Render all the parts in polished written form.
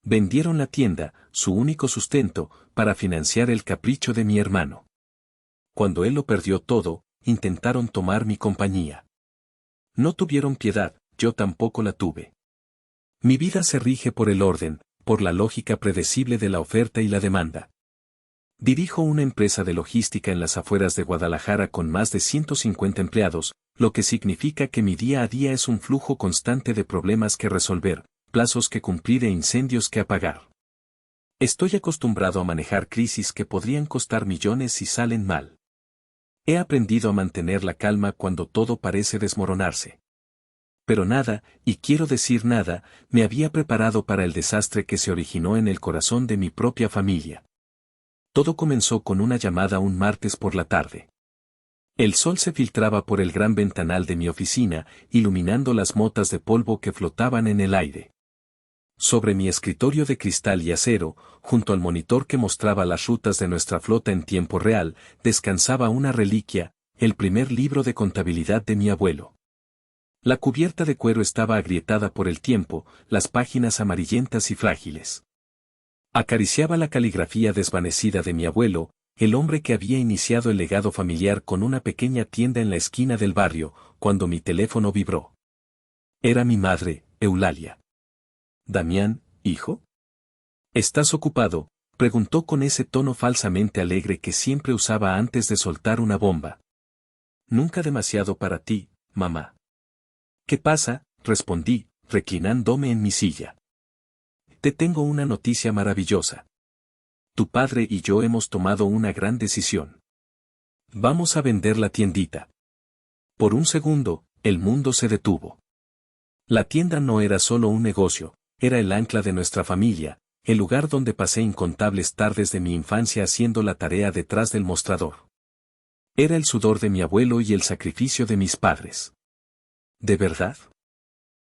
Vendieron la tienda, su único sustento, para financiar el capricho de mi hermano. Cuando él lo perdió todo, intentaron tomar mi compañía. No tuvieron piedad, yo tampoco la tuve. Mi vida se rige por el orden, por la lógica predecible de la oferta y la demanda. Dirijo una empresa de logística en las afueras de Guadalajara con más de 150 empleados, lo que significa que mi día a día es un flujo constante de problemas que resolver, plazos que cumplir e incendios que apagar. Estoy acostumbrado a manejar crisis que podrían costar millones si salen mal. He aprendido a mantener la calma cuando todo parece desmoronarse. Pero nada, y quiero decir nada, me había preparado para el desastre que se originó en el corazón de mi propia familia. Todo comenzó con una llamada un martes por la tarde. El sol se filtraba por el gran ventanal de mi oficina, iluminando las motas de polvo que flotaban en el aire. Sobre mi escritorio de cristal y acero, junto al monitor que mostraba las rutas de nuestra flota en tiempo real, descansaba una reliquia, el primer libro de contabilidad de mi abuelo. La cubierta de cuero estaba agrietada por el tiempo, las páginas amarillentas y frágiles. Acariciaba la caligrafía desvanecida de mi abuelo, el hombre que había iniciado el legado familiar con una pequeña tienda en la esquina del barrio, cuando mi teléfono vibró. Era mi madre, Eulalia. «Damián, hijo». «¿Estás ocupado?», preguntó con ese tono falsamente alegre que siempre usaba antes de soltar una bomba. «Nunca demasiado para ti, mamá». «¿Qué pasa?», respondí, reclinándome en mi silla. «Te tengo una noticia maravillosa. Tu padre y yo hemos tomado una gran decisión. Vamos a vender la tiendita». Por un segundo, el mundo se detuvo. La tienda no era solo un negocio, era el ancla de nuestra familia, el lugar donde pasé incontables tardes de mi infancia haciendo la tarea detrás del mostrador. Era el sudor de mi abuelo y el sacrificio de mis padres. ¿De verdad?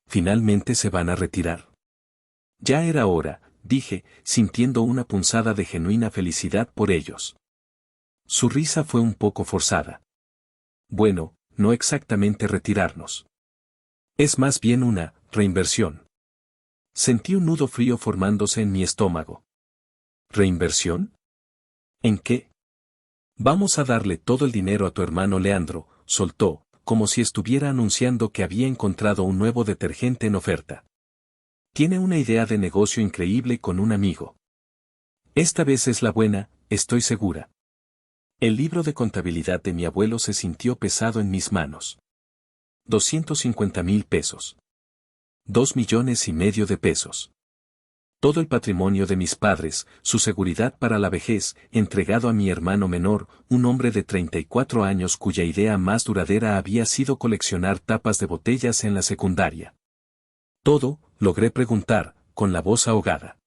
¿Finalmente se van a retirar? Ya era hora, dije, sintiendo una punzada de genuina felicidad por ellos. Su risa fue un poco forzada. Bueno, no exactamente retirarnos. Es más bien una reinversión. Sentí un nudo frío formándose en mi estómago. ¿Reinversión? ¿En qué? Vamos a darle todo el dinero a tu hermano Leandro, soltó, como si estuviera anunciando que había encontrado un nuevo detergente en oferta. Tiene una idea de negocio increíble con un amigo. Esta vez es la buena, estoy segura. El libro de contabilidad de mi abuelo se sintió pesado en mis manos. 250,000 pesos. 2,5 millones de pesos. Todo el patrimonio de mis padres, su seguridad para la vejez, entregado a mi hermano menor, un hombre de 34 años cuya idea más duradera había sido coleccionar tapas de botellas en la secundaria. Todo, logré preguntar, con la voz ahogada.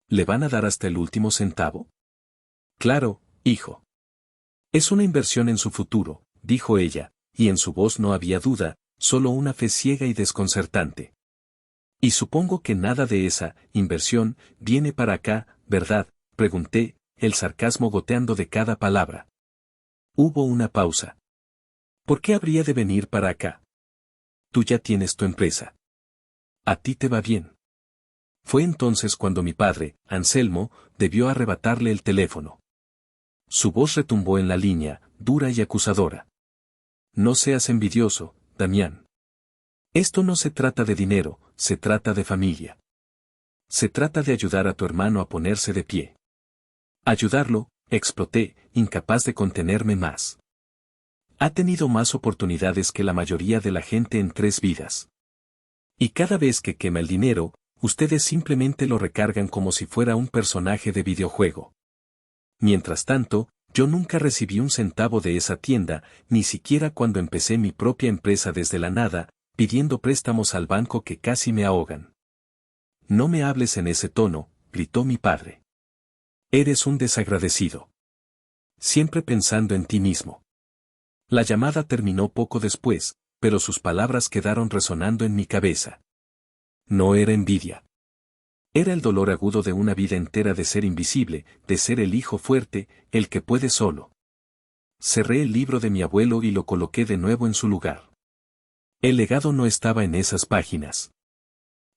¿Le van a dar hasta el último centavo? Claro, hijo. Es una inversión en su futuro, dijo ella, y en su voz no había duda, solo una fe ciega y desconcertante. Y supongo que nada de esa inversión viene para acá, ¿verdad?, pregunté, el sarcasmo goteando de cada palabra. Hubo una pausa. ¿Por qué habría de venir para acá? Tú ya tienes tu empresa. A ti te va bien. Fue entonces cuando mi padre, Anselmo, debió arrebatarle el teléfono. Su voz retumbó en la línea, dura y acusadora. No seas envidioso, Damián. Esto no se trata de dinero, se trata de familia. Se trata de ayudar a tu hermano a ponerse de pie. Ayudarlo, exploté, incapaz de contenerme más. Ha tenido más oportunidades que la mayoría de la gente en 3 vidas. Y cada vez que quema el dinero, ustedes simplemente lo recargan como si fuera un personaje de videojuego. Mientras tanto, yo nunca recibí un centavo de esa tienda, ni siquiera cuando empecé mi propia empresa desde la nada, pidiendo préstamos al banco que casi me ahogan. No me hables en ese tono, gritó mi padre. Eres un desagradecido. Siempre pensando en ti mismo. La llamada terminó poco después, pero sus palabras quedaron resonando en mi cabeza. No era envidia. Era el dolor agudo de una vida entera de ser invisible, de ser el hijo fuerte, el que puede solo. Cerré el libro de mi abuelo y lo coloqué de nuevo en su lugar. El legado no estaba en esas páginas.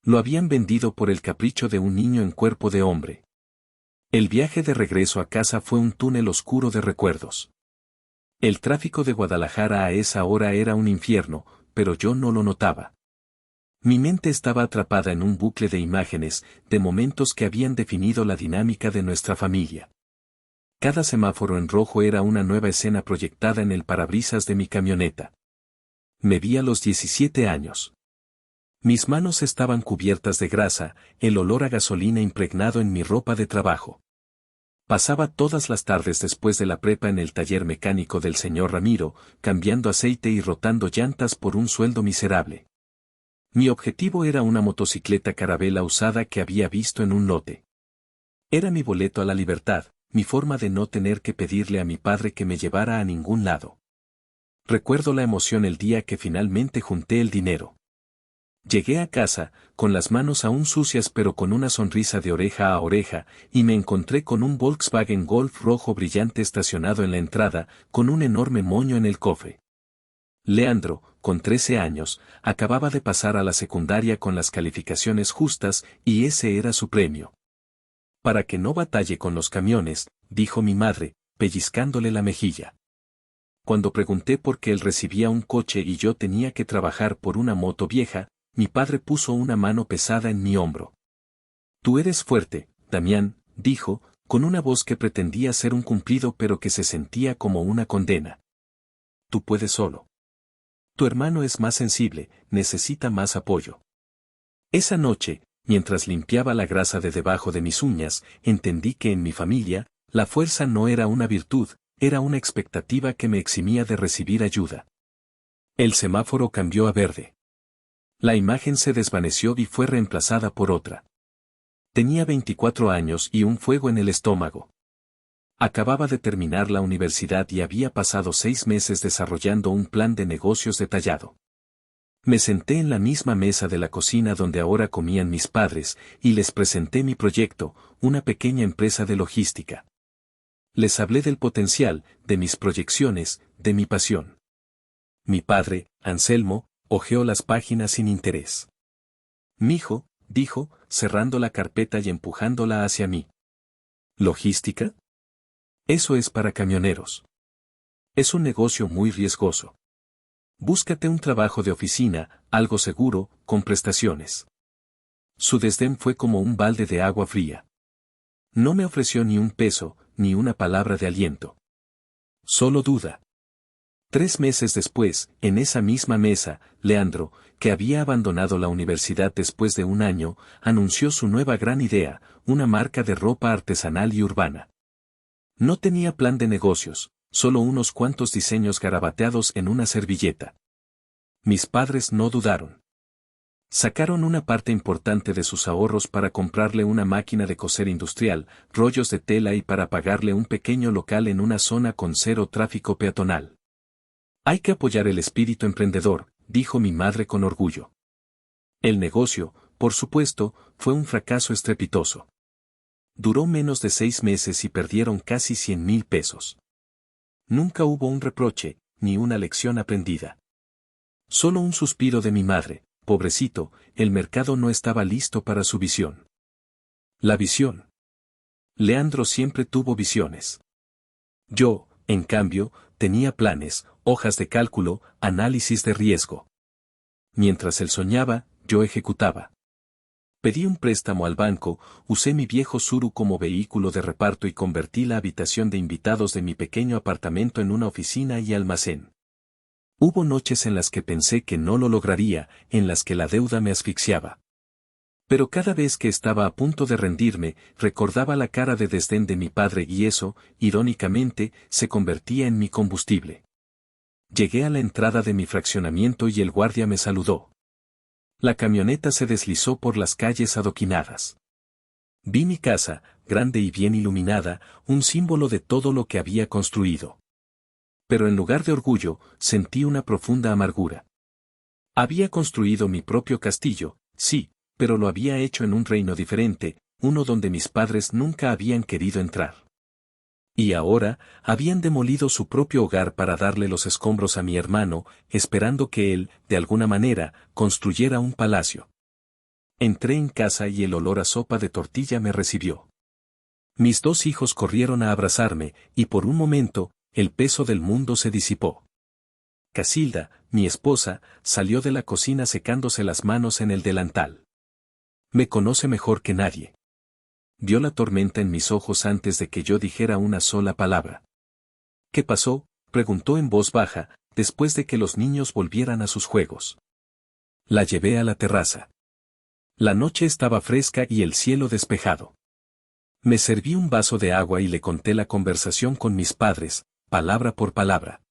Lo habían vendido por el capricho de un niño en cuerpo de hombre. El viaje de regreso a casa fue un túnel oscuro de recuerdos. El tráfico de Guadalajara a esa hora era un infierno, pero yo no lo notaba. Mi mente estaba atrapada en un bucle de imágenes, de momentos que habían definido la dinámica de nuestra familia. Cada semáforo en rojo era una nueva escena proyectada en el parabrisas de mi camioneta. Me vi a los 17 años. Mis manos estaban cubiertas de grasa, el olor a gasolina impregnado en mi ropa de trabajo. Pasaba todas las tardes después de la prepa en el taller mecánico del señor Ramiro, cambiando aceite y rotando llantas por un sueldo miserable. Mi objetivo era una motocicleta Carabela usada que había visto en un lote. Era mi boleto a la libertad, mi forma de no tener que pedirle a mi padre que me llevara a ningún lado. Recuerdo la emoción el día que finalmente junté el dinero. Llegué a casa, con las manos aún sucias pero con una sonrisa de oreja a oreja, y me encontré con un Volkswagen Golf rojo brillante estacionado en la entrada, con un enorme moño en el cofre. Leandro, con 13 años, acababa de pasar a la secundaria con las calificaciones justas, y ese era su premio. Para que no batalle con los camiones, dijo mi madre, pellizcándole la mejilla. Cuando pregunté por qué él recibía un coche y yo tenía que trabajar por una moto vieja, mi padre puso una mano pesada en mi hombro. Tú eres fuerte, Damián, dijo, con una voz que pretendía ser un cumplido pero que se sentía como una condena. Tú puedes solo. Tu hermano es más sensible, necesita más apoyo. Esa noche, mientras limpiaba la grasa de debajo de mis uñas, entendí que en mi familia, la fuerza no era una virtud, era una expectativa que me eximía de recibir ayuda. El semáforo cambió a verde. La imagen se desvaneció y fue reemplazada por otra. Tenía 24 años y un fuego en el estómago. Acababa de terminar la universidad y había pasado 6 meses desarrollando un plan de negocios detallado. Me senté en la misma mesa de la cocina donde ahora comían mis padres, y les presenté mi proyecto, una pequeña empresa de logística. Les hablé del potencial, de mis proyecciones, de mi pasión. Mi padre, Anselmo, hojeó las páginas sin interés. Mijo, dijo, cerrando la carpeta y empujándola hacia mí. ¿Logística? Eso es para camioneros. Es un negocio muy riesgoso. Búscate un trabajo de oficina, algo seguro, con prestaciones. Su desdén fue como un balde de agua fría. No me ofreció ni un peso, ni una palabra de aliento. Solo duda. 3 meses después, en esa misma mesa, Leandro, que había abandonado la universidad después de un año, anunció su nueva gran idea, una marca de ropa artesanal y urbana. No tenía plan de negocios, solo unos cuantos diseños garabateados en una servilleta. Mis padres no dudaron. Sacaron una parte importante de sus ahorros para comprarle una máquina de coser industrial, rollos de tela y para pagarle un pequeño local en una zona con cero tráfico peatonal. Hay que apoyar el espíritu emprendedor, dijo mi madre con orgullo. El negocio, por supuesto, fue un fracaso estrepitoso. Duró menos de 6 meses y perdieron casi 100,000 pesos. Nunca hubo un reproche, ni una lección aprendida. Solo un suspiro de mi madre, pobrecito, el mercado no estaba listo para su visión. La visión. Leandro siempre tuvo visiones. Yo, en cambio, tenía planes, hojas de cálculo, análisis de riesgo. Mientras él soñaba, yo ejecutaba. Pedí un préstamo al banco, usé mi viejo Tsuru como vehículo de reparto y convertí la habitación de invitados de mi pequeño apartamento en una oficina y almacén. Hubo noches en las que pensé que no lo lograría, en las que la deuda me asfixiaba. Pero cada vez que estaba a punto de rendirme, recordaba la cara de desdén de mi padre y eso, irónicamente, se convertía en mi combustible. Llegué a la entrada de mi fraccionamiento y el guardia me saludó. La camioneta se deslizó por las calles adoquinadas. Vi mi casa, grande y bien iluminada, un símbolo de todo lo que había construido. Pero en lugar de orgullo, sentí una profunda amargura. Había construido mi propio castillo, sí, pero lo había hecho en un reino diferente, uno donde mis padres nunca habían querido entrar. Y ahora, habían demolido su propio hogar para darle los escombros a mi hermano, esperando que él, de alguna manera, construyera un palacio. Entré en casa y el olor a sopa de tortilla me recibió. Mis 2 hijos corrieron a abrazarme, y por un momento, el peso del mundo se disipó. Casilda, mi esposa, salió de la cocina secándose las manos en el delantal. Me conoce mejor que nadie. Vio la tormenta en mis ojos antes de que yo dijera una sola palabra. ¿Qué pasó?, preguntó en voz baja, después de que los niños volvieran a sus juegos. La llevé a la terraza. La noche estaba fresca y el cielo despejado. Me serví un vaso de agua y le conté la conversación con mis padres, palabra por palabra.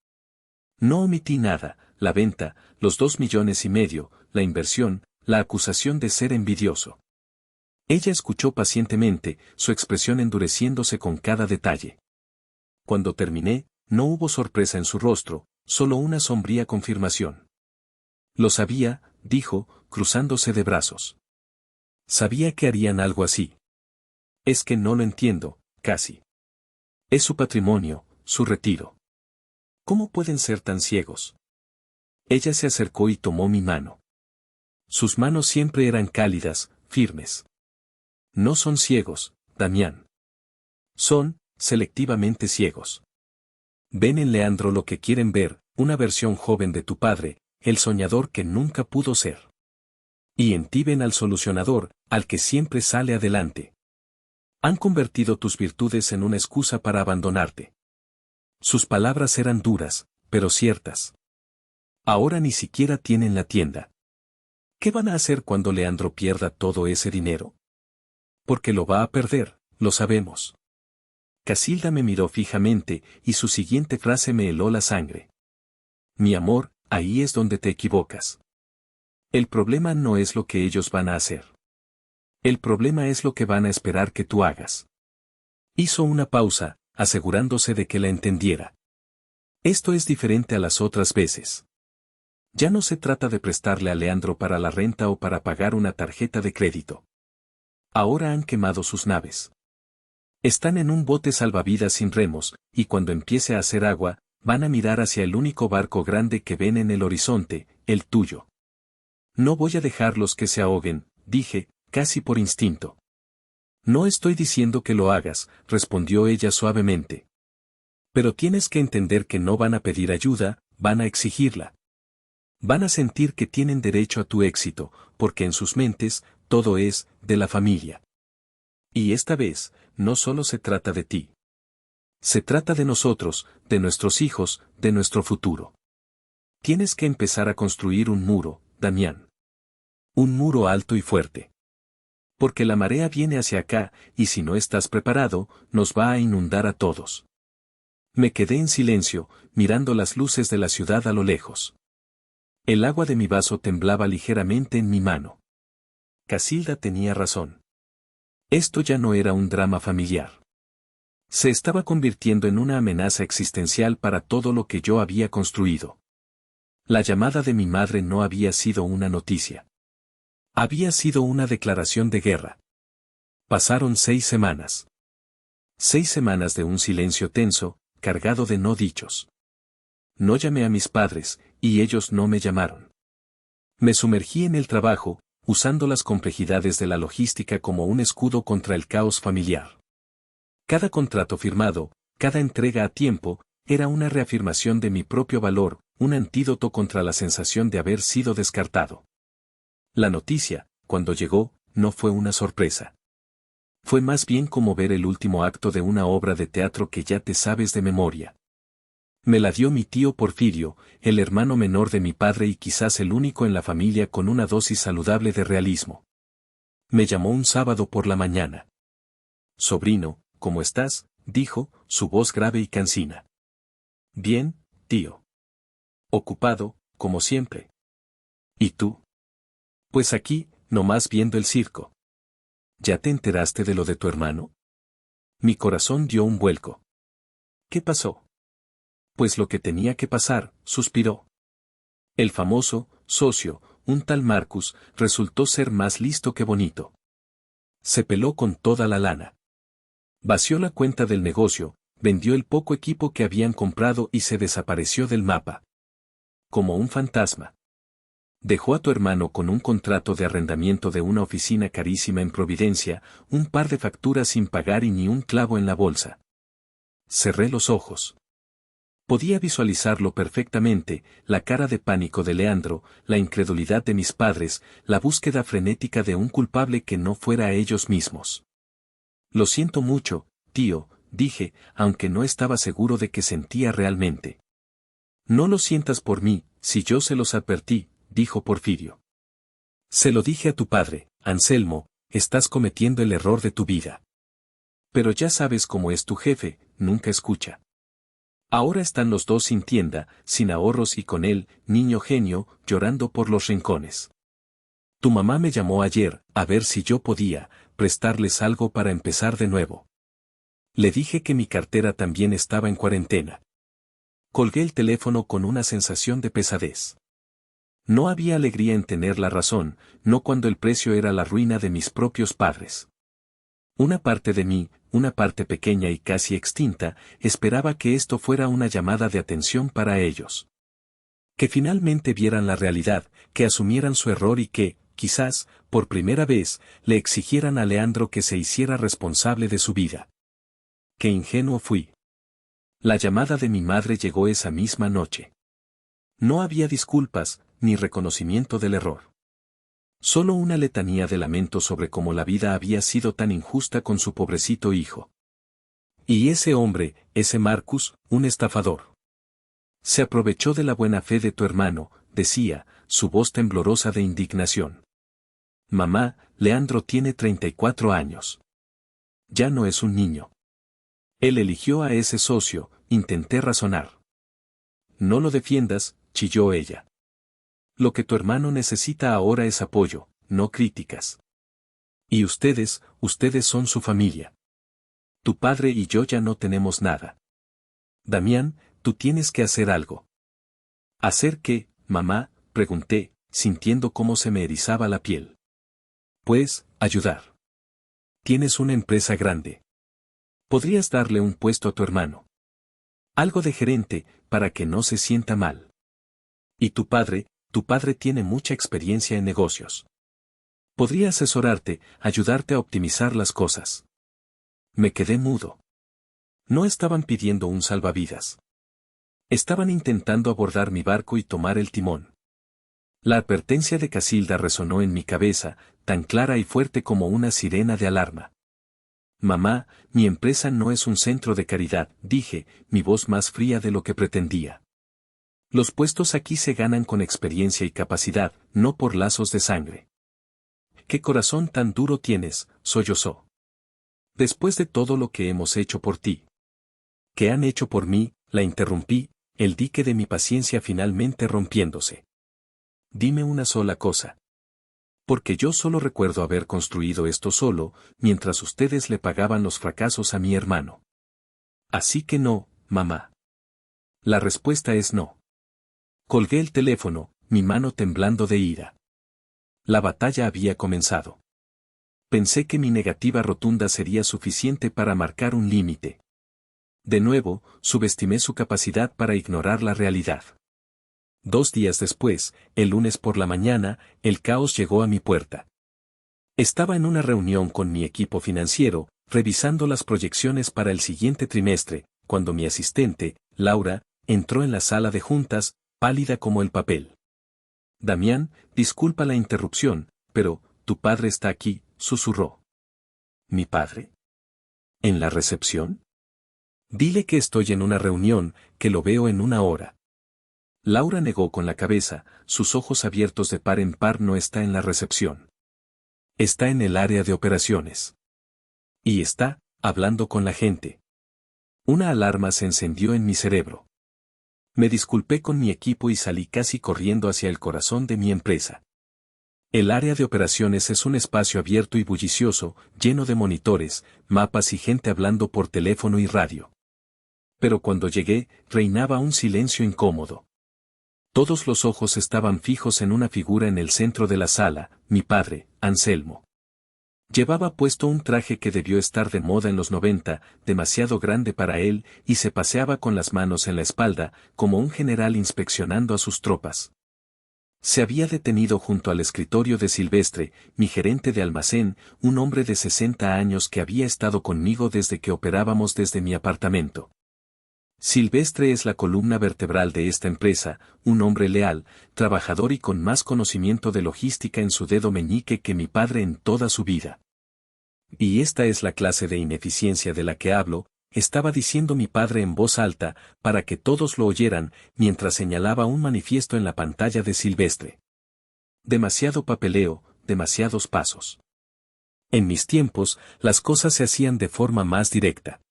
No omití nada: la venta, los 2,5 millones, la inversión, la acusación de ser envidioso. Ella escuchó pacientemente, su expresión endureciéndose con cada detalle. Cuando terminé, no hubo sorpresa en su rostro, solo una sombría confirmación. Lo sabía, dijo, cruzándose de brazos. Sabía que harían algo así. Es que no lo entiendo, casi. Es su patrimonio, su retiro. ¿Cómo pueden ser tan ciegos? Ella se acercó y tomó mi mano. Sus manos siempre eran cálidas, firmes. No son ciegos, Damián. Son, selectivamente ciegos. Ven en Leandro lo que quieren ver, una versión joven de tu padre, el soñador que nunca pudo ser. Y en ti ven al solucionador, al que siempre sale adelante. Han convertido tus virtudes en una excusa para abandonarte. Sus palabras eran duras, pero ciertas. Ahora ni siquiera tienen la tienda. ¿Qué van a hacer cuando Leandro pierda todo ese dinero? Porque lo va a perder, lo sabemos. Casilda me miró fijamente, y su siguiente frase me heló la sangre. Mi amor, ahí es donde te equivocas. El problema no es lo que ellos van a hacer. El problema es lo que van a esperar que tú hagas. Hizo una pausa, asegurándose de que la entendiera. Esto es diferente a las otras veces. Ya no se trata de prestarle a Leandro para la renta o para pagar una tarjeta de crédito. Ahora han quemado sus naves. Están en un bote salvavidas sin remos, y cuando empiece a hacer agua, van a mirar hacia el único barco grande que ven en el horizonte, el tuyo. No voy a dejarlos que se ahoguen, dije, casi por instinto. No estoy diciendo que lo hagas, respondió ella suavemente. Pero tienes que entender que no van a pedir ayuda, van a exigirla. Van a sentir que tienen derecho a tu éxito, porque en sus mentes, todo es, de la familia. Y esta vez, no solo se trata de ti. Se trata de nosotros, de nuestros hijos, de nuestro futuro. Tienes que empezar a construir un muro, Damián. Un muro alto y fuerte. Porque la marea viene hacia acá, y si no estás preparado, nos va a inundar a todos. Me quedé en silencio, mirando las luces de la ciudad a lo lejos. El agua de mi vaso temblaba ligeramente en mi mano. Casilda tenía razón. Esto ya no era un drama familiar. Se estaba convirtiendo en una amenaza existencial para todo lo que yo había construido. La llamada de mi madre no había sido una noticia. Había sido una declaración de guerra. Pasaron 6 semanas. 6 semanas de un silencio tenso, cargado de no dichos. No llamé a mis padres, y ellos no me llamaron. Me sumergí en el trabajo, usando las complejidades de la logística como un escudo contra el caos familiar. Cada contrato firmado, cada entrega a tiempo, era una reafirmación de mi propio valor, un antídoto contra la sensación de haber sido descartado. La noticia, cuando llegó, no fue una sorpresa. Fue más bien como ver el último acto de una obra de teatro que ya te sabes de memoria. Me la dio mi tío Porfirio, el hermano menor de mi padre y quizás el único en la familia con una dosis saludable de realismo. Me llamó un sábado por la mañana. Sobrino, ¿cómo estás?, dijo, su voz grave y cansina. Bien, tío. Ocupado, como siempre. ¿Y tú? Pues aquí, nomás viendo el circo. ¿Ya te enteraste de lo de tu hermano? Mi corazón dio un vuelco. ¿Qué pasó? Pues lo que tenía que pasar, suspiró. El famoso socio, un tal Marcus, resultó ser más listo que bonito. Se peló con toda la lana. Vació la cuenta del negocio, vendió el poco equipo que habían comprado y se desapareció del mapa. Como un fantasma. Dejó a tu hermano con un contrato de arrendamiento de una oficina carísima en Providencia, un par de facturas sin pagar y ni un clavo en la bolsa. Cerré los ojos. Podía visualizarlo perfectamente, la cara de pánico de Leandro, la incredulidad de mis padres, la búsqueda frenética de un culpable que no fuera ellos mismos. Lo siento mucho, tío, dije, aunque no estaba seguro de que sentía realmente. No lo sientas por mí, si yo se los advertí, dijo Porfirio. Se lo dije a tu padre, Anselmo, estás cometiendo el error de tu vida. Pero ya sabes cómo es tu jefe, nunca escucha. Ahora están los dos sin tienda, sin ahorros y con él, niño genio, llorando por los rincones. Tu mamá me llamó ayer, a ver si yo podía, prestarles algo para empezar de nuevo. Le dije que mi cartera también estaba en cuarentena. Colgué el teléfono con una sensación de pesadez. No había alegría en tener la razón, no cuando el precio era la ruina de mis propios padres. Una parte de mí, una parte pequeña y casi extinta, esperaba que esto fuera una llamada de atención para ellos. Que finalmente vieran la realidad, que asumieran su error y que, quizás, por primera vez, le exigieran a Leandro que se hiciera responsable de su vida. Qué ingenuo fui. La llamada de mi madre llegó esa misma noche. No había disculpas, ni reconocimiento del error. Solo una letanía de lamentos sobre cómo la vida había sido tan injusta con su pobrecito hijo. Y ese hombre, ese Marcus, un estafador. Se aprovechó de la buena fe de tu hermano, decía, su voz temblorosa de indignación. Mamá, Leandro tiene 34 años. Ya no es un niño. Él eligió a ese socio, intenté razonar. No lo defiendas, chilló ella. Lo que tu hermano necesita ahora es apoyo, no críticas. Y ustedes son su familia. Tu padre y yo ya no tenemos nada. Damián, tú tienes que hacer algo. ¿Hacer qué, mamá?, pregunté, sintiendo cómo se me erizaba la piel. Pues, ayudar. Tienes una empresa grande. Podrías darle un puesto a tu hermano. Algo de gerente, para que no se sienta mal. Y tu padre tiene mucha experiencia en negocios. Podría asesorarte, ayudarte a optimizar las cosas. Me quedé mudo. No estaban pidiendo un salvavidas. Estaban intentando abordar mi barco y tomar el timón. La advertencia de Casilda resonó en mi cabeza, tan clara y fuerte como una sirena de alarma. Mamá, mi empresa no es un centro de caridad, dije, mi voz más fría de lo que pretendía. Los puestos aquí se ganan con experiencia y capacidad, no por lazos de sangre. ¿Qué corazón tan duro tienes?, sollozó. Después de todo lo que hemos hecho por ti. ¿Qué han hecho por mí?, la interrumpí, el dique de mi paciencia finalmente rompiéndose. Dime una sola cosa. Porque yo solo recuerdo haber construido esto solo, mientras ustedes le pagaban los fracasos a mi hermano. Así que no, mamá. La respuesta es no. Colgué el teléfono, mi mano temblando de ira. La batalla había comenzado. Pensé que mi negativa rotunda sería suficiente para marcar un límite. De nuevo, subestimé su capacidad para ignorar la realidad. 2 días después, el lunes por la mañana, el caos llegó a mi puerta. Estaba en una reunión con mi equipo financiero, revisando las proyecciones para el siguiente trimestre, cuando mi asistente, Laura, entró en la sala de juntas, pálida como el papel. Damián, disculpa la interrupción, pero, tu padre está aquí, susurró. ¿Mi padre? ¿En la recepción? Dile que estoy en una reunión, que lo veo en 1 hora. Laura negó con la cabeza, sus ojos abiertos de par en par. No está en la recepción. Está en el área de operaciones. Y está, hablando con la gente. Una alarma se encendió en mi cerebro. Me disculpé con mi equipo y salí casi corriendo hacia el corazón de mi empresa. El área de operaciones es un espacio abierto y bullicioso, lleno de monitores, mapas y gente hablando por teléfono y radio. Pero cuando llegué, reinaba un silencio incómodo. Todos los ojos estaban fijos en una figura en el centro de la sala, mi padre, Anselmo. Llevaba puesto un traje que debió estar de moda en los 90, demasiado grande para él, y se paseaba con las manos en la espalda, como un general inspeccionando a sus tropas. Se había detenido junto al escritorio de Silvestre, mi gerente de almacén, un hombre de 60 años que había estado conmigo desde que operábamos desde mi apartamento. Silvestre es la columna vertebral de esta empresa, un hombre leal, trabajador y con más conocimiento de logística en su dedo meñique que mi padre en toda su vida. Y esta es la clase de ineficiencia de la que hablo, estaba diciendo mi padre en voz alta, para que todos lo oyeran, mientras señalaba un manifiesto en la pantalla de Silvestre. Demasiado papeleo, demasiados pasos. En mis tiempos, las cosas se hacían de forma más directa.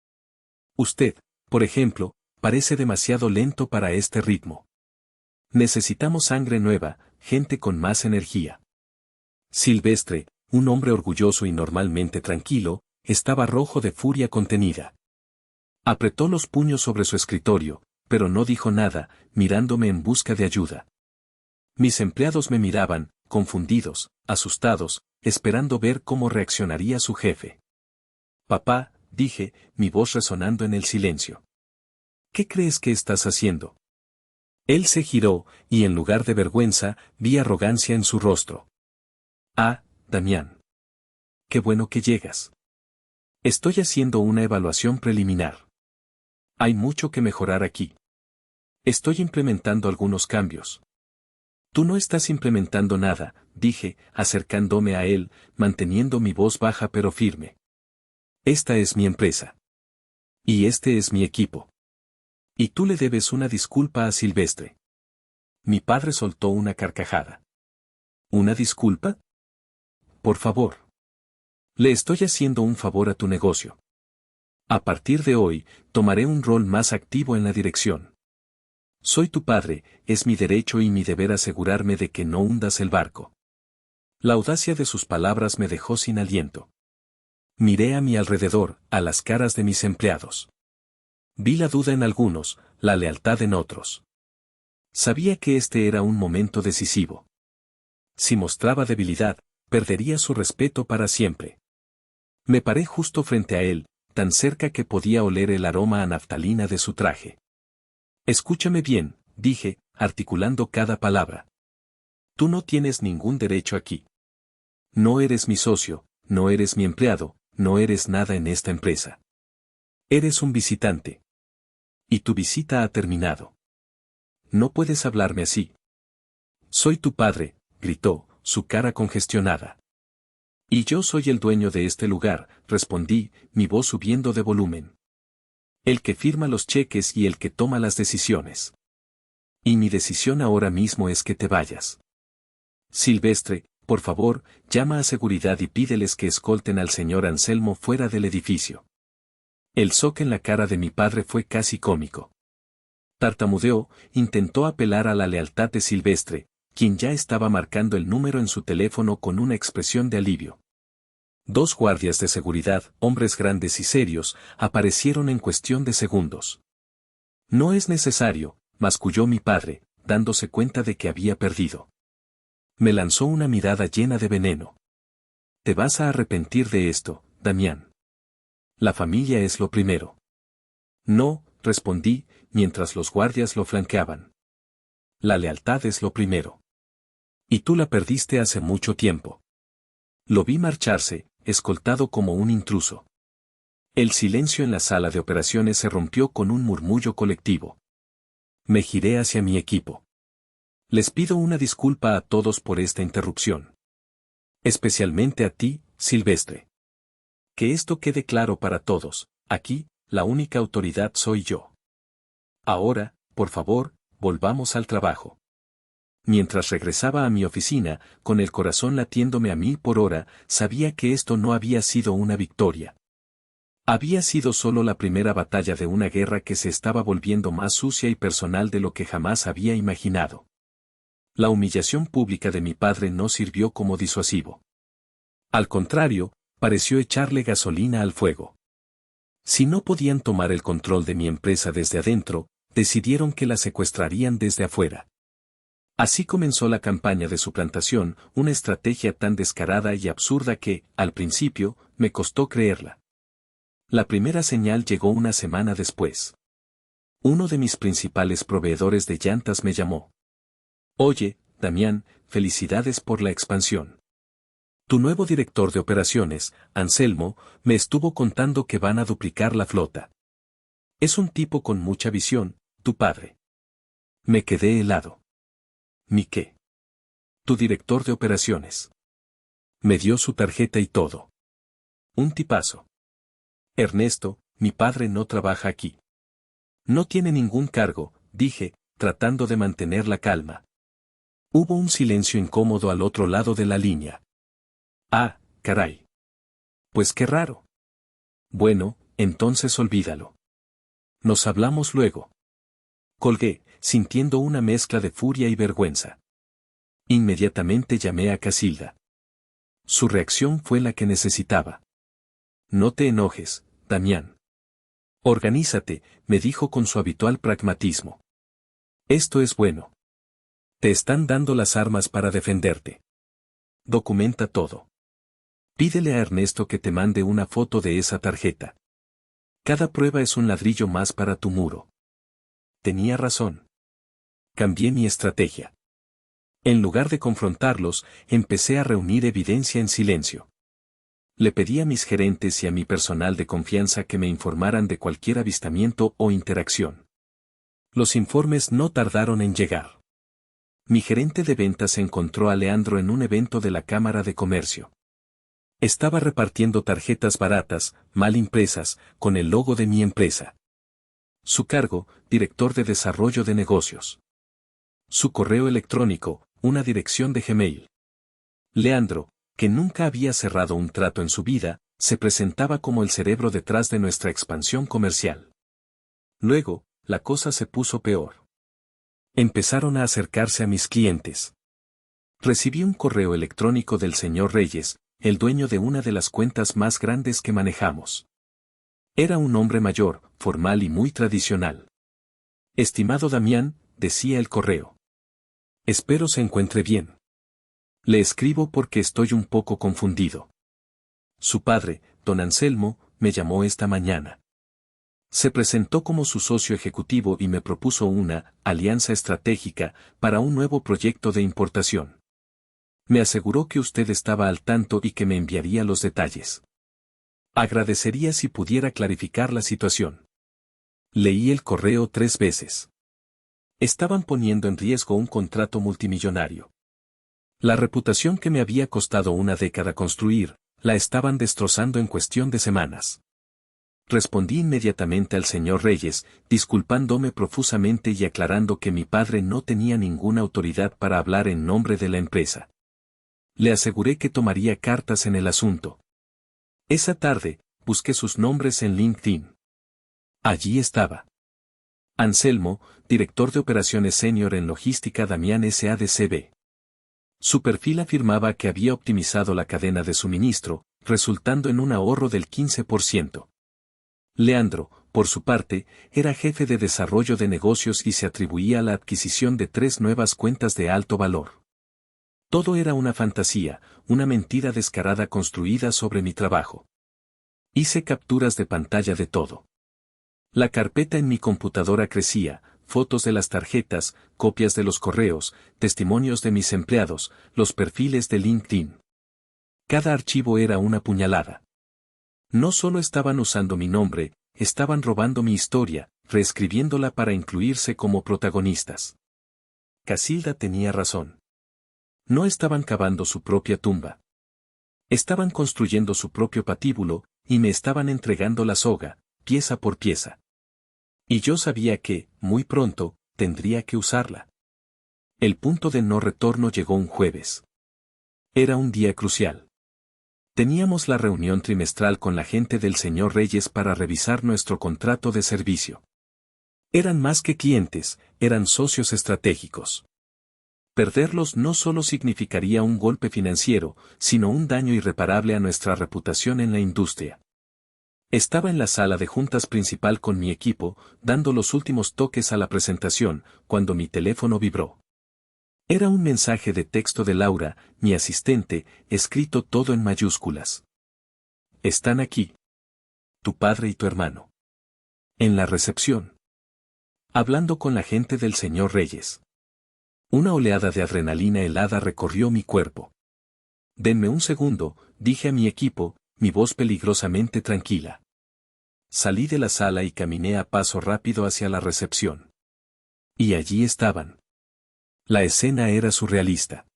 Usted, por ejemplo, parece demasiado lento para este ritmo. Necesitamos sangre nueva, gente con más energía. Silvestre, un hombre orgulloso y normalmente tranquilo, estaba rojo de furia contenida. Apretó los puños sobre su escritorio, pero no dijo nada, mirándome en busca de ayuda. Mis empleados me miraban, confundidos, asustados, esperando ver cómo reaccionaría su jefe. Papá, dije, mi voz resonando en el silencio. ¿Qué crees que estás haciendo? Él se giró, y en lugar de vergüenza, vi arrogancia en su rostro. Ah, Damián. Qué bueno que llegas. Estoy haciendo una evaluación preliminar. Hay mucho que mejorar aquí. Estoy implementando algunos cambios. Tú no estás implementando nada, dije, acercándome a él, manteniendo mi voz baja pero firme. Esta es mi empresa. Y este es mi equipo. Y tú le debes una disculpa a Silvestre. Mi padre soltó una carcajada. ¿Una disculpa? Por favor. Le estoy haciendo un favor a tu negocio. A partir de hoy, tomaré un rol más activo en la dirección. Soy tu padre, es mi derecho y mi deber asegurarme de que no hundas el barco. La audacia de sus palabras me dejó sin aliento. Miré a mi alrededor, a las caras de mis empleados. Vi la duda en algunos, la lealtad en otros. Sabía que este era un momento decisivo. Si mostraba debilidad, perdería su respeto para siempre. Me paré justo frente a él, tan cerca que podía oler el aroma a naftalina de su traje. Escúchame bien, dije, articulando cada palabra. Tú no tienes ningún derecho aquí. No eres mi socio, no eres mi empleado, no eres nada en esta empresa. Eres un visitante. Y tu visita ha terminado. No puedes hablarme así. Soy tu padre, gritó, su cara congestionada. Y yo soy el dueño de este lugar, respondí, mi voz subiendo de volumen. El que firma los cheques y el que toma las decisiones. Y mi decisión ahora mismo es que te vayas. Silvestre, por favor, llama a seguridad y pídeles que escolten al señor Anselmo fuera del edificio. El shock en la cara de mi padre fue casi cómico. Tartamudeó, intentó apelar a la lealtad de Silvestre, quien ya estaba marcando el número en su teléfono con una expresión de alivio. 2 guardias de seguridad, hombres grandes y serios, aparecieron en cuestión de segundos. No es necesario, masculló mi padre, dándose cuenta de que había perdido. Me lanzó una mirada llena de veneno. Te vas a arrepentir de esto, Damián. La familia es lo primero. No, respondí, mientras los guardias lo flanqueaban. La lealtad es lo primero. Y tú la perdiste hace mucho tiempo. Lo vi marcharse, escoltado como un intruso. El silencio en la sala de operaciones se rompió con un murmullo colectivo. Me giré hacia mi equipo. Les pido una disculpa a todos por esta interrupción. Especialmente a ti, Silvestre. Que esto quede claro para todos, aquí, la única autoridad soy yo. Ahora, por favor, volvamos al trabajo. Mientras regresaba a mi oficina, con el corazón latiéndome a 1000 por hora, sabía que esto no había sido una victoria. Había sido solo la primera batalla de una guerra que se estaba volviendo más sucia y personal de lo que jamás había imaginado. La humillación pública de mi padre no sirvió como disuasivo. Al contrario, pareció echarle gasolina al fuego. Si no podían tomar el control de mi empresa desde adentro, decidieron que la secuestrarían desde afuera. Así comenzó la campaña de suplantación, una estrategia tan descarada y absurda que, al principio, me costó creerla. La primera señal llegó una semana después. Uno de mis principales proveedores de llantas me llamó. Oye, Damián, felicidades por la expansión. Tu nuevo director de operaciones, Anselmo, me estuvo contando que van a duplicar la flota. Es un tipo con mucha visión, tu padre. Me quedé helado. ¿Mi qué? Tu director de operaciones. Me dio su tarjeta y todo. Un tipazo. Ernesto, mi padre no trabaja aquí. No tiene ningún cargo, dije, tratando de mantener la calma. Hubo un silencio incómodo al otro lado de la línea. Ah, caray. Pues qué raro. Bueno, entonces olvídalo. Nos hablamos luego. Colgué, sintiendo una mezcla de furia y vergüenza. Inmediatamente llamé a Casilda. Su reacción fue la que necesitaba. No te enojes, Damián. Organízate, me dijo con su habitual pragmatismo. Esto es bueno. Te están dando las armas para defenderte. Documenta todo. Pídele a Ernesto que te mande una foto de esa tarjeta. Cada prueba es un ladrillo más para tu muro. Tenía razón. Cambié mi estrategia. En lugar de confrontarlos, empecé a reunir evidencia en silencio. Le pedí a mis gerentes y a mi personal de confianza que me informaran de cualquier avistamiento o interacción. Los informes no tardaron en llegar. Mi gerente de ventas encontró a Leandro en un evento de la Cámara de Comercio. Estaba repartiendo tarjetas baratas, mal impresas, con el logo de mi empresa. Su cargo, director de desarrollo de negocios. Su correo electrónico, una dirección de Gmail. Leandro, que nunca había cerrado un trato en su vida, se presentaba como el cerebro detrás de nuestra expansión comercial. Luego, la cosa se puso peor. Empezaron a acercarse a mis clientes. Recibí un correo electrónico del señor Reyes, el dueño de una de las cuentas más grandes que manejamos. Era un hombre mayor, formal y muy tradicional. Estimado Damián, decía el correo. Espero se encuentre bien. Le escribo porque estoy un poco confundido. Su padre, don Anselmo, me llamó esta mañana. Se presentó como su socio ejecutivo y me propuso una alianza estratégica para un nuevo proyecto de importación. Me aseguró que usted estaba al tanto y que me enviaría los detalles. Agradecería si pudiera clarificar la situación. Leí el correo 3 veces. Estaban poniendo en riesgo un contrato multimillonario. La reputación que me había costado una década construir, la estaban destrozando en cuestión de semanas. Respondí inmediatamente al señor Reyes, disculpándome profusamente y aclarando que mi padre no tenía ninguna autoridad para hablar en nombre de la empresa. Le aseguré que tomaría cartas en el asunto. Esa tarde, busqué sus nombres en LinkedIn. Allí estaba. Anselmo, director de operaciones senior en logística Damián SADCB. Su perfil afirmaba que había optimizado la cadena de suministro, resultando en un ahorro del 15%. Leandro, por su parte, era jefe de desarrollo de negocios y se atribuía la adquisición de 3 nuevas cuentas de alto valor. Todo era una fantasía, una mentira descarada construida sobre mi trabajo. Hice capturas de pantalla de todo. La carpeta en mi computadora crecía, fotos de las tarjetas, copias de los correos, testimonios de mis empleados, los perfiles de LinkedIn. Cada archivo era una puñalada. No solo estaban usando mi nombre, estaban robando mi historia, reescribiéndola para incluirse como protagonistas. Casilda tenía razón. No estaban cavando su propia tumba. Estaban construyendo su propio patíbulo, y me estaban entregando la soga, pieza por pieza. Y yo sabía que, muy pronto, tendría que usarla. El punto de no retorno llegó un jueves. Era un día crucial. Teníamos la reunión trimestral con la gente del señor Reyes para revisar nuestro contrato de servicio. Eran más que clientes, eran socios estratégicos. Perderlos no solo significaría un golpe financiero, sino un daño irreparable a nuestra reputación en la industria. Estaba en la sala de juntas principal con mi equipo, dando los últimos toques a la presentación, cuando mi teléfono vibró. Era un mensaje de texto de Laura, mi asistente, escrito todo en mayúsculas. Están aquí. Tu padre y tu hermano. En la recepción. Hablando con la gente del señor Reyes. Una oleada de adrenalina helada recorrió mi cuerpo. Denme un segundo, dije a mi equipo, mi voz peligrosamente tranquila. Salí de la sala y caminé a paso rápido hacia la recepción. Y allí estaban. La escena era surrealista.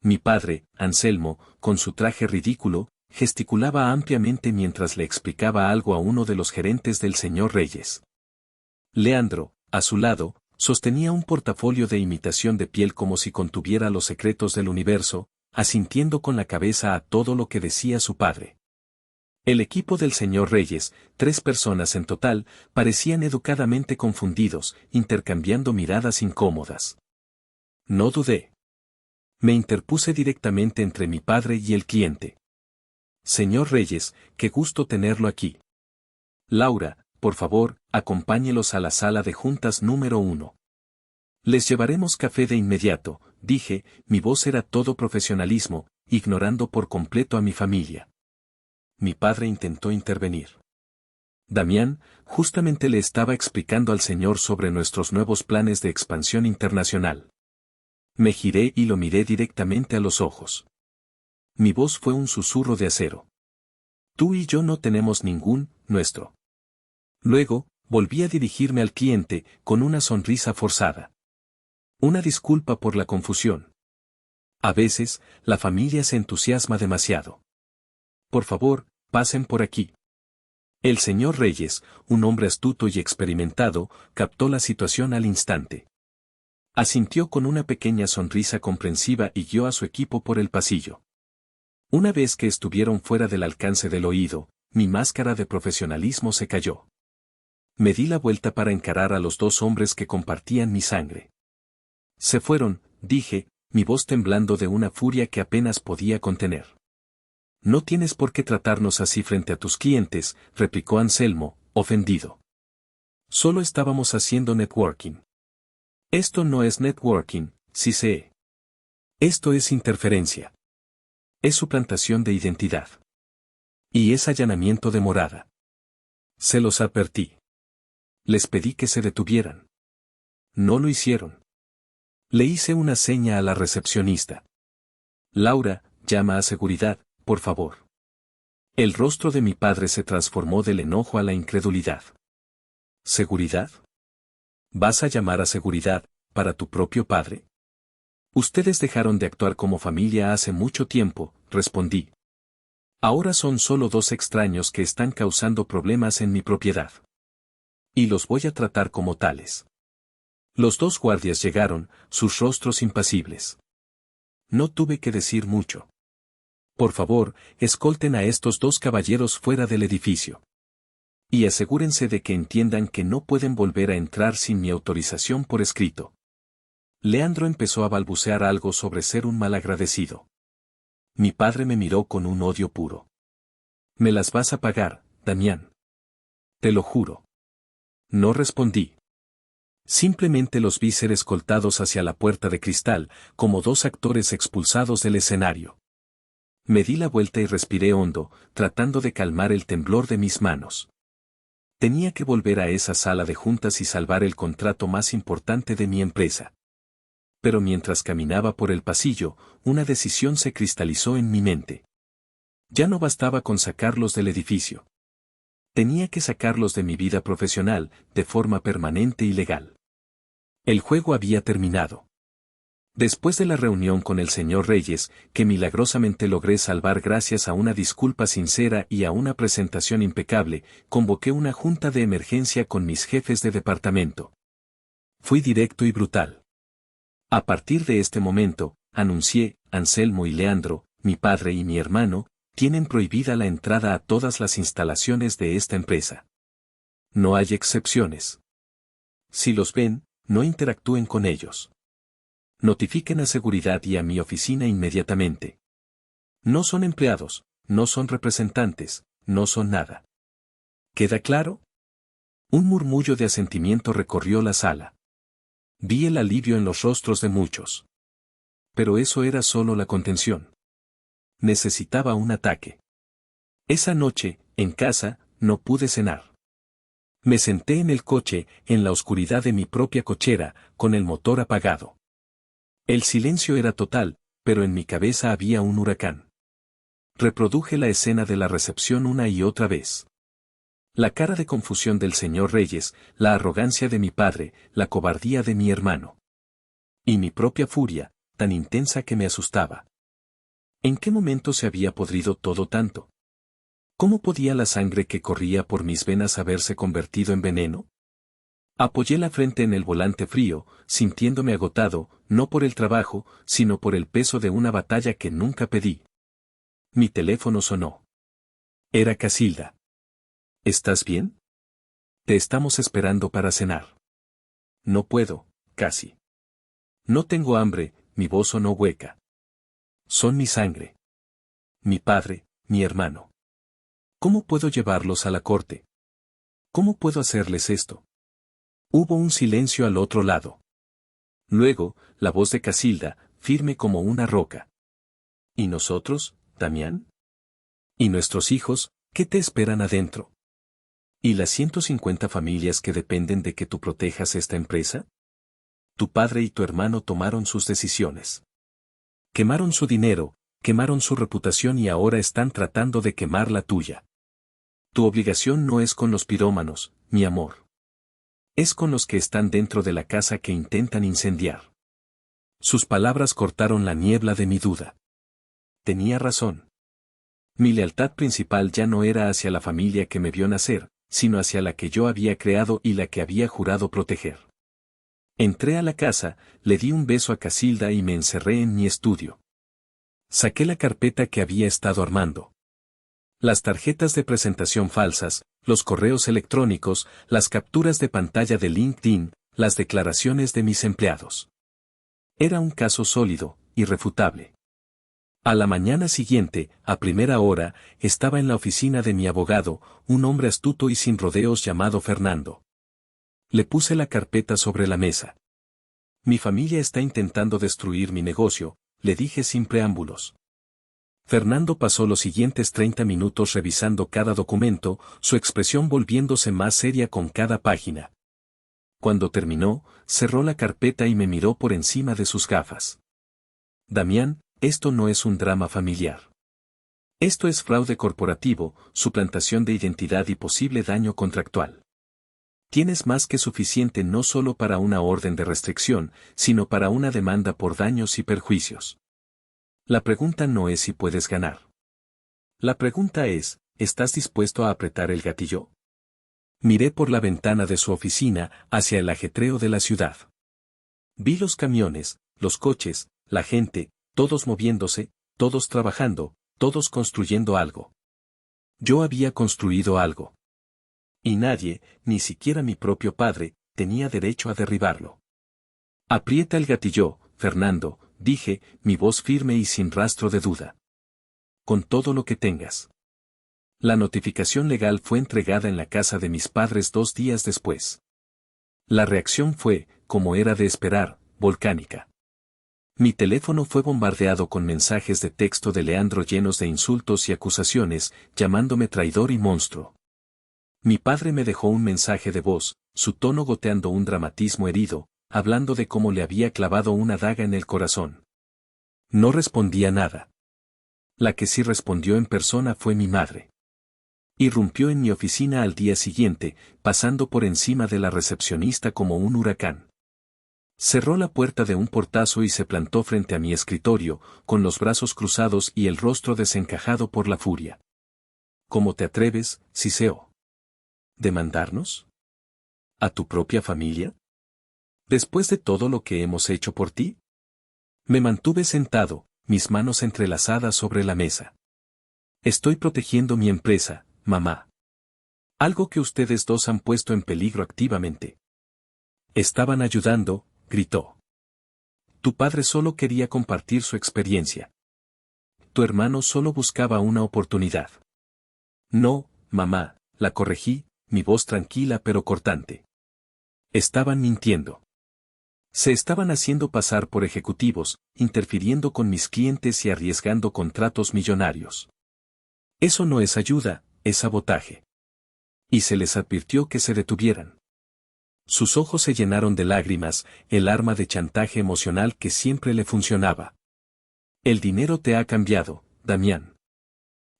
Mi padre, Anselmo, con su traje ridículo, gesticulaba ampliamente mientras le explicaba algo a uno de los gerentes del señor Reyes. Leandro, a su lado, sostenía un portafolio de imitación de piel como si contuviera los secretos del universo, asintiendo con la cabeza a todo lo que decía su padre. El equipo del señor Reyes, 3 personas en total, parecían educadamente confundidos, intercambiando miradas incómodas. No dudé. Me interpuse directamente entre mi padre y el cliente. Señor Reyes, qué gusto tenerlo aquí. Laura, por favor, acompáñelos a la sala de juntas número 1. Les llevaremos café de inmediato, dije, mi voz era todo profesionalismo, ignorando por completo a mi familia. Mi padre intentó intervenir. Damián, justamente le estaba explicando al señor sobre nuestros nuevos planes de expansión internacional. Me giré y lo miré directamente a los ojos. Mi voz fue un susurro de acero. Tú y yo no tenemos ningún, nuestro. Luego, volví a dirigirme al cliente, con una sonrisa forzada. Una disculpa por la confusión. A veces, la familia se entusiasma demasiado. Por favor, pasen por aquí. El señor Reyes, un hombre astuto y experimentado, captó la situación al instante. Asintió con una pequeña sonrisa comprensiva y guió a su equipo por el pasillo. Una vez que estuvieron fuera del alcance del oído, mi máscara de profesionalismo se cayó. Me di la vuelta para encarar a los 2 hombres que compartían mi sangre. Se fueron, dije, mi voz temblando de una furia que apenas podía contener. No tienes por qué tratarnos así frente a tus clientes, replicó Anselmo, ofendido. Solo estábamos haciendo networking. Esto no es networking, sí sé. Esto es interferencia. Es suplantación de identidad. Y es allanamiento de morada. Se los advertí. Les pedí que se detuvieran. No lo hicieron. Le hice una seña a la recepcionista. Laura, llama a seguridad, por favor. El rostro de mi padre se transformó del enojo a la incredulidad. ¿Seguridad? ¿Vas a llamar a seguridad, para tu propio padre? Ustedes dejaron de actuar como familia hace mucho tiempo, respondí. Ahora son solo 2 extraños que están causando problemas en mi propiedad. Y los voy a tratar como tales. Los 2 guardias llegaron, sus rostros impasibles. No tuve que decir mucho. Por favor, escolten a estos 2 caballeros fuera del edificio. Y asegúrense de que entiendan que no pueden volver a entrar sin mi autorización por escrito. Leandro empezó a balbucear algo sobre ser un malagradecido. Mi padre me miró con un odio puro. Me las vas a pagar, Damián. Te lo juro. No respondí. Simplemente los vi ser escoltados hacia la puerta de cristal, como 2 actores expulsados del escenario. Me di la vuelta y respiré hondo, tratando de calmar el temblor de mis manos. Tenía que volver a esa sala de juntas y salvar el contrato más importante de mi empresa. Pero mientras caminaba por el pasillo, una decisión se cristalizó en mi mente. Ya no bastaba con sacarlos del edificio. Tenía que sacarlos de mi vida profesional, de forma permanente y legal. El juego había terminado. Después de la reunión con el señor Reyes, que milagrosamente logré salvar gracias a una disculpa sincera y a una presentación impecable, convoqué una junta de emergencia con mis jefes de departamento. Fui directo y brutal. A partir de este momento, anuncié, Anselmo y Leandro, mi padre y mi hermano, tienen prohibida la entrada a todas las instalaciones de esta empresa. No hay excepciones. Si los ven, no interactúen con ellos. Notifiquen a seguridad y a mi oficina inmediatamente. No son empleados, no son representantes, no son nada. ¿Queda claro? Un murmullo de asentimiento recorrió la sala. Vi el alivio en los rostros de muchos. Pero eso era solo la contención. Necesitaba un ataque. Esa noche, en casa, no pude cenar. Me senté en el coche, en la oscuridad de mi propia cochera, con el motor apagado. El silencio era total, pero en mi cabeza había un huracán. Reproduje la escena de la recepción una y otra vez. La cara de confusión del señor Reyes, la arrogancia de mi padre, la cobardía de mi hermano. Y mi propia furia, tan intensa que me asustaba. ¿En qué momento se había podrido todo tanto? ¿Cómo podía la sangre que corría por mis venas haberse convertido en veneno? Apoyé la frente en el volante frío, sintiéndome agotado, no por el trabajo, sino por el peso de una batalla que nunca pedí. Mi teléfono sonó. Era Casilda. ¿Estás bien? Te estamos esperando para cenar. No puedo, casi. No tengo hambre, mi voz sonó hueca. Son mi sangre. Mi padre, mi hermano. ¿Cómo puedo llevarlos a la corte? ¿Cómo puedo hacerles esto? Hubo un silencio al otro lado. Luego, la voz de Casilda, firme como una roca. ¿Y nosotros, Damián? ¿Y nuestros hijos, qué te esperan adentro? ¿Y las 150 familias que dependen de que tú protejas esta empresa? Tu padre y tu hermano tomaron sus decisiones. Quemaron su dinero, quemaron su reputación y ahora están tratando de quemar la tuya. Tu obligación no es con los pirómanos, mi amor. Es con los que están dentro de la casa que intentan incendiar. Sus palabras cortaron la niebla de mi duda. Tenía razón. Mi lealtad principal ya no era hacia la familia que me vio nacer, sino hacia la que yo había creado y la que había jurado proteger. Entré a la casa, le di un beso a Casilda y me encerré en mi estudio. Saqué la carpeta que había estado armando. Las tarjetas de presentación falsas, los correos electrónicos, las capturas de pantalla de LinkedIn, las declaraciones de mis empleados. Era un caso sólido, irrefutable. A la mañana siguiente, a primera hora, estaba en la oficina de mi abogado, un hombre astuto y sin rodeos llamado Fernando. Le puse la carpeta sobre la mesa. Mi familia está intentando destruir mi negocio, le dije sin preámbulos. Fernando pasó los siguientes 30 minutos revisando cada documento, su expresión volviéndose más seria con cada página. Cuando terminó, cerró la carpeta y me miró por encima de sus gafas. Damián, esto no es un drama familiar. Esto es fraude corporativo, suplantación de identidad y posible daño contractual. Tienes más que suficiente no solo para una orden de restricción, sino para una demanda por daños y perjuicios. La pregunta no es si puedes ganar. La pregunta es, ¿estás dispuesto a apretar el gatillo? Miré por la ventana de su oficina hacia el ajetreo de la ciudad. Vi los camiones, los coches, la gente, todos moviéndose, todos trabajando, todos construyendo algo. Yo había construido algo. Y nadie, ni siquiera mi propio padre, tenía derecho a derribarlo. Aprieta el gatillo, Fernando, dije, mi voz firme y sin rastro de duda. Con todo lo que tengas. La notificación legal fue entregada en la casa de mis padres 2 días después. La reacción fue, como era de esperar, volcánica. Mi teléfono fue bombardeado con mensajes de texto de Leandro llenos de insultos y acusaciones, llamándome traidor y monstruo. Mi padre me dejó un mensaje de voz, su tono goteando un dramatismo herido, hablando de cómo le había clavado una daga en el corazón. No respondía nada. La que sí respondió en persona fue mi madre. Irrumpió en mi oficina al día siguiente, pasando por encima de la recepcionista como un huracán. Cerró la puerta de un portazo y se plantó frente a mi escritorio, con los brazos cruzados y el rostro desencajado por la furia. ¿Cómo te atreves, Siseo? ¿Demandarnos? ¿A tu propia familia? ¿Después de todo lo que hemos hecho por ti? Me mantuve sentado, mis manos entrelazadas sobre la mesa. Estoy protegiendo mi empresa, mamá. Algo que ustedes dos han puesto en peligro activamente. Estaban ayudando, gritó. Tu padre solo quería compartir su experiencia. Tu hermano solo buscaba una oportunidad. No, mamá, la corregí, mi voz tranquila pero cortante. Estaban mintiendo. Se estaban haciendo pasar por ejecutivos, interfiriendo con mis clientes y arriesgando contratos millonarios. Eso no es ayuda, es sabotaje. Y se les advirtió que se detuvieran. Sus ojos se llenaron de lágrimas, el arma de chantaje emocional que siempre le funcionaba. El dinero te ha cambiado, Damián.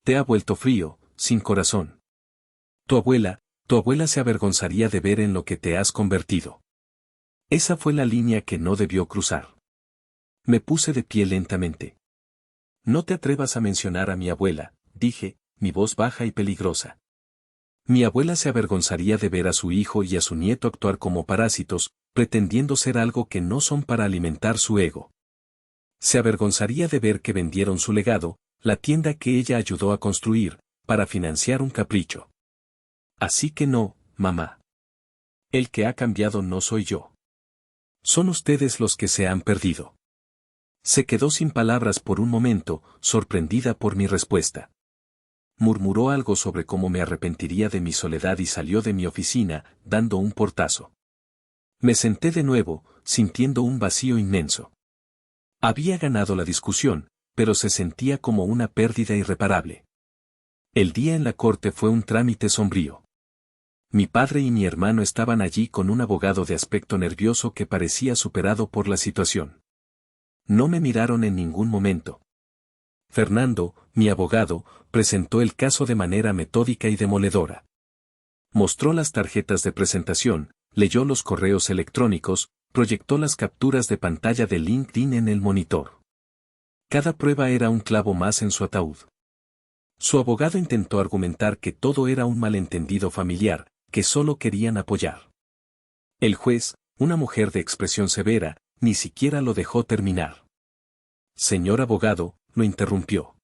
Te ha vuelto frío, sin corazón. Tu abuela se avergonzaría de ver en lo que te has convertido. Esa fue la línea que no debió cruzar. Me puse de pie lentamente. No te atrevas a mencionar a mi abuela, dije, mi voz baja y peligrosa. Mi abuela se avergonzaría de ver a su hijo y a su nieto actuar como parásitos, pretendiendo ser algo que no son para alimentar su ego. Se avergonzaría de ver que vendieron su legado, la tienda que ella ayudó a construir, para financiar un capricho. Así que no, mamá. El que ha cambiado no soy yo. Son ustedes los que se han perdido. Se quedó sin palabras por un momento, sorprendida por mi respuesta. Murmuró algo sobre cómo me arrepentiría de mi soledad y salió de mi oficina, dando un portazo. Me senté de nuevo, sintiendo un vacío inmenso. Había ganado la discusión, pero se sentía como una pérdida irreparable. El día en la corte fue un trámite sombrío. Mi padre y mi hermano estaban allí con un abogado de aspecto nervioso que parecía superado por la situación. No me miraron en ningún momento. Fernando, mi abogado, presentó el caso de manera metódica y demoledora. Mostró las tarjetas de presentación, leyó los correos electrónicos, proyectó las capturas de pantalla de LinkedIn en el monitor. Cada prueba era un clavo más en su ataúd. Su abogado intentó argumentar que todo era un malentendido familiar, que solo querían apoyar. El juez, una mujer de expresión severa, ni siquiera lo dejó terminar. Señor abogado, lo interrumpió.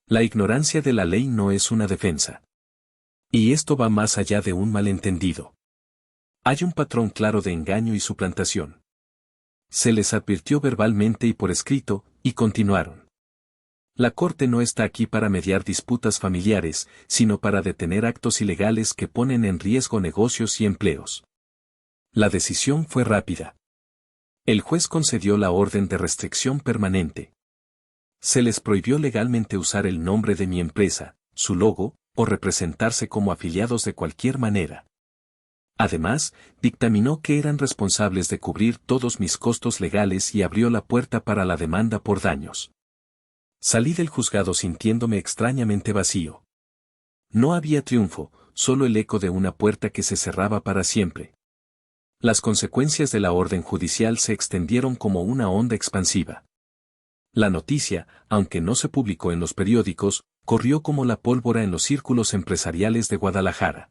La ignorancia de la ley no es una defensa. Y esto va más allá de un malentendido. Hay un patrón claro de engaño y suplantación. Se les advirtió verbalmente y por escrito, y continuaron. La Corte no está aquí para mediar disputas familiares, sino para detener actos ilegales que ponen en riesgo negocios y empleos. La decisión fue rápida. El juez concedió la orden de restricción permanente. Se les prohibió legalmente usar el nombre de mi empresa, su logo, o representarse como afiliados de cualquier manera. Además, dictaminó que eran responsables de cubrir todos mis costos legales y abrió la puerta para la demanda por daños. Salí del juzgado sintiéndome extrañamente vacío. No había triunfo, solo el eco de una puerta que se cerraba para siempre. Las consecuencias de la orden judicial se extendieron como una onda expansiva. La noticia, aunque no se publicó en los periódicos, corrió como la pólvora en los círculos empresariales de Guadalajara.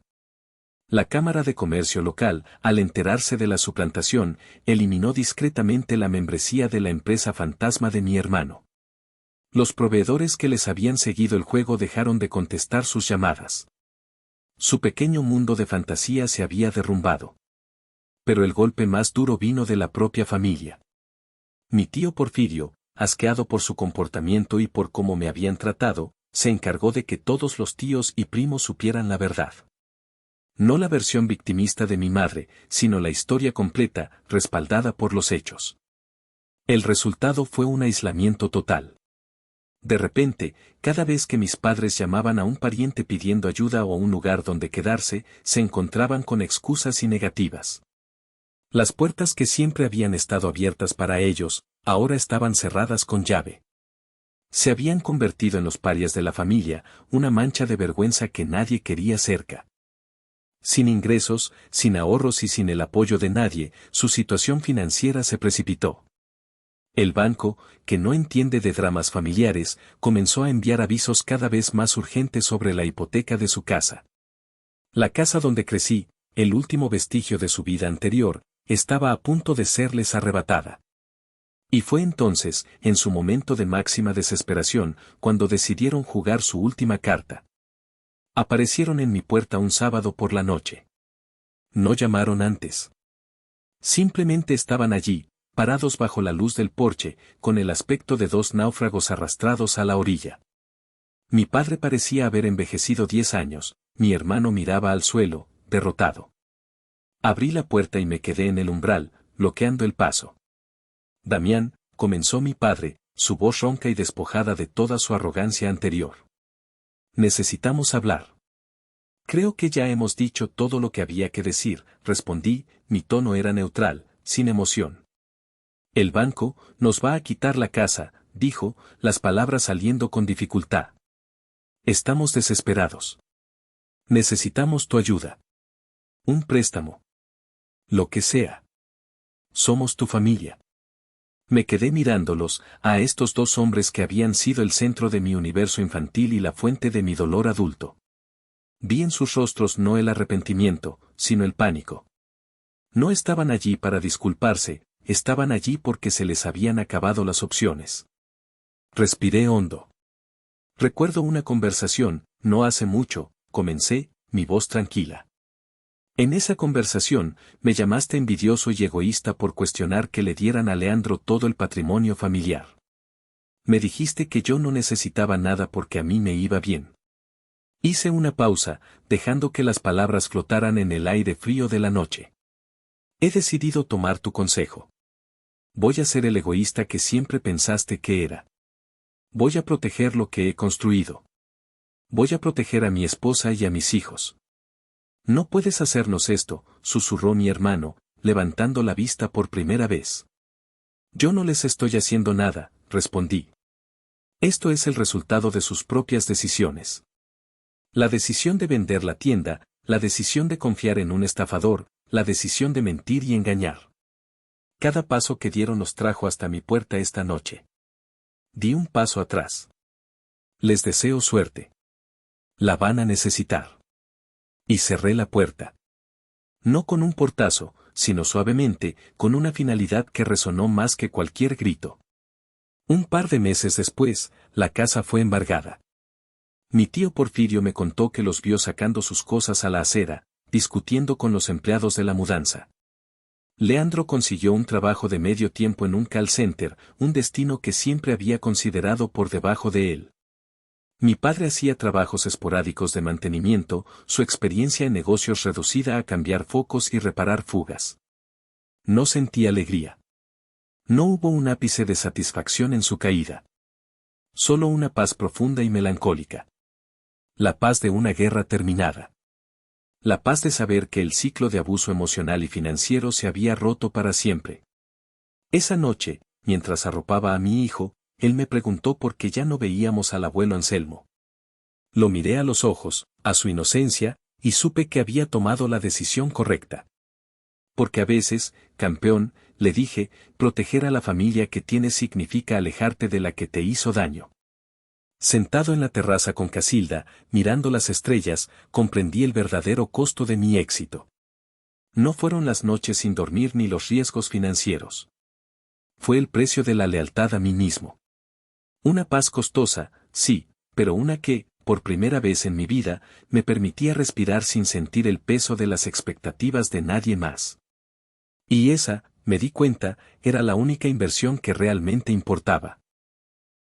La Cámara de Comercio local, al enterarse de la suplantación, eliminó discretamente la membresía de la empresa fantasma de mi hermano. Los proveedores que les habían seguido el juego dejaron de contestar sus llamadas. Su pequeño mundo de fantasía se había derrumbado. Pero el golpe más duro vino de la propia familia. Mi tío Porfirio, asqueado por su comportamiento y por cómo me habían tratado, se encargó de que todos los tíos y primos supieran la verdad. No la versión victimista de mi madre, sino la historia completa, respaldada por los hechos. El resultado fue un aislamiento total. De repente, cada vez que mis padres llamaban a un pariente pidiendo ayuda o un lugar donde quedarse, se encontraban con excusas y negativas. Las puertas que siempre habían estado abiertas para ellos, ahora estaban cerradas con llave. Se habían convertido en los parias de la familia, una mancha de vergüenza que nadie quería cerca. Sin ingresos, sin ahorros y sin el apoyo de nadie, su situación financiera se precipitó. El banco, que no entiende de dramas familiares, comenzó a enviar avisos cada vez más urgentes sobre la hipoteca de su casa. La casa donde crecí, el último vestigio de su vida anterior, estaba a punto de serles arrebatada. Y fue entonces, en su momento de máxima desesperación, cuando decidieron jugar su última carta. Aparecieron en mi puerta un sábado por la noche. No llamaron antes. Simplemente estaban allí, parados bajo la luz del porche, con el aspecto de dos náufragos arrastrados a la orilla. Mi padre parecía haber envejecido 10 años, mi hermano miraba al suelo, derrotado. Abrí la puerta y me quedé en el umbral, bloqueando el paso. Damián, comenzó mi padre, su voz ronca y despojada de toda su arrogancia anterior. Necesitamos hablar. Creo que ya hemos dicho todo lo que había que decir, respondí, mi tono era neutral, sin emoción. El banco nos va a quitar la casa, dijo, las palabras saliendo con dificultad. Estamos desesperados. Necesitamos tu ayuda. Un préstamo. Lo que sea. Somos tu familia. Me quedé mirándolos, a estos dos hombres que habían sido el centro de mi universo infantil y la fuente de mi dolor adulto. Vi en sus rostros no el arrepentimiento, sino el pánico. No estaban allí para disculparse, estaban allí porque se les habían acabado las opciones. Respiré hondo. Recuerdo una conversación, no hace mucho, comencé, mi voz tranquila. En esa conversación, me llamaste envidioso y egoísta por cuestionar que le dieran a Leandro todo el patrimonio familiar. Me dijiste que yo no necesitaba nada porque a mí me iba bien. Hice una pausa, dejando que las palabras flotaran en el aire frío de la noche. He decidido tomar tu consejo. Voy a ser el egoísta que siempre pensaste que era. Voy a proteger lo que he construido. Voy a proteger a mi esposa y a mis hijos. No puedes hacernos esto, susurró mi hermano, levantando la vista por primera vez. Yo no les estoy haciendo nada, respondí. Esto es el resultado de sus propias decisiones. La decisión de vender la tienda, la decisión de confiar en un estafador, la decisión de mentir y engañar. Cada paso que dieron los trajo hasta mi puerta esta noche. Di un paso atrás. Les deseo suerte. La van a necesitar. Y cerré la puerta. No con un portazo, sino suavemente, con una finalidad que resonó más que cualquier grito. Un par de meses después, la casa fue embargada. Mi tío Porfirio me contó que los vio sacando sus cosas a la acera, discutiendo con los empleados de la mudanza. Leandro consiguió un trabajo de medio tiempo en un call center, un destino que siempre había considerado por debajo de él. Mi padre hacía trabajos esporádicos de mantenimiento, su experiencia en negocios reducida a cambiar focos y reparar fugas. No sentí alegría. No hubo un ápice de satisfacción en su caída. Solo una paz profunda y melancólica. La paz de una guerra terminada. La paz de saber que el ciclo de abuso emocional y financiero se había roto para siempre. Esa noche, mientras arropaba a mi hijo, él me preguntó por qué ya no veíamos al abuelo Anselmo. Lo miré a los ojos, a su inocencia, y supe que había tomado la decisión correcta. Porque a veces, campeón, le dije, proteger a la familia que tienes significa alejarte de la que te hizo daño. Sentado en la terraza con Casilda, mirando las estrellas, comprendí el verdadero costo de mi éxito. No fueron las noches sin dormir ni los riesgos financieros. Fue el precio de la lealtad a mí mismo. Una paz costosa, sí, pero una que, por primera vez en mi vida, me permitía respirar sin sentir el peso de las expectativas de nadie más. Y esa, me di cuenta, era la única inversión que realmente importaba.